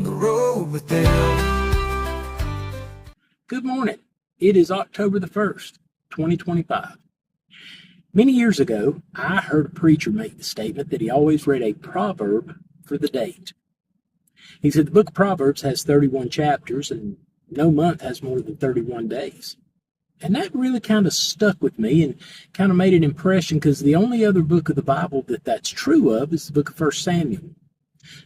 on the road with Dale. Good morning. It is October the 1st, 2025. Many years ago, I heard a preacher make the statement that he always read a proverb for the date. He said the book of Proverbs has 31 chapters and no month has more than 31 days. And that really kind of stuck with me and kind of made an impression because the only other book of the Bible that's true of is the book of 1 Samuel.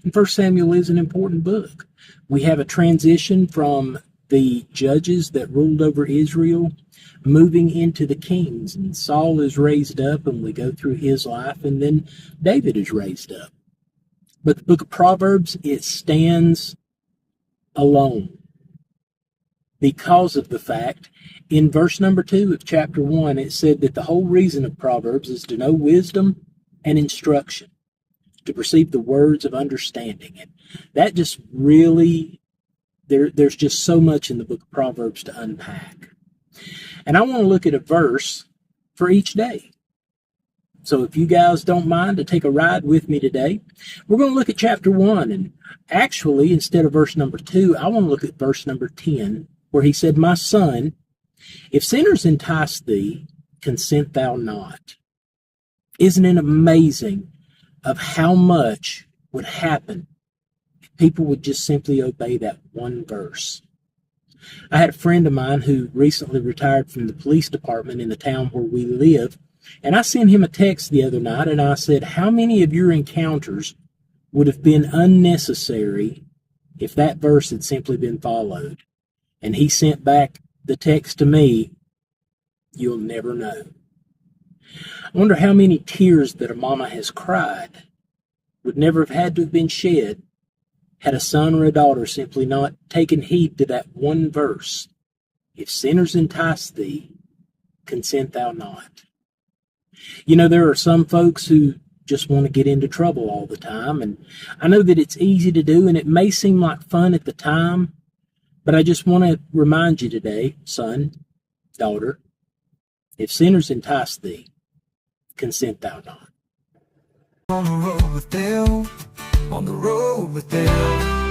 And 1 Samuel is an important book. We have a transition from the judges that ruled over Israel moving into the kings. And Saul is raised up and we go through his life, and then David is raised up. But the book of Proverbs, it stands alone because of the fact in verse number 2 of chapter 1, it said that the whole reason of Proverbs is to know wisdom and instruction, to perceive the words of understanding. And that just really, there's just so much in the book of Proverbs to unpack. And I want to look at a verse for each day. So if you guys don't mind to take a ride with me today, we're going to look at chapter 1. And actually, instead of verse number 2, I want to look at verse number 10, where he said, "My son, if sinners entice thee, consent thou not." Isn't it amazing of how much would happen if people would just simply obey that one verse? I had a friend of mine who recently retired from the police department in the town where we live, and I sent him a text the other night, and I said, "How many of your encounters would have been unnecessary if that verse had simply been followed?" And he sent back the text to me, "You'll never know." I wonder how many tears that a mama has cried would never have had to have been shed had a son or a daughter simply not taken heed to that one verse. If sinners entice thee, consent thou not. You know, there are some folks who just want to get into trouble all the time, and I know that it's easy to do, and it may seem like fun at the time, but I just want to remind you today, son, daughter, if sinners entice thee, consent thou not. On the road with Dale, on the road with Dale.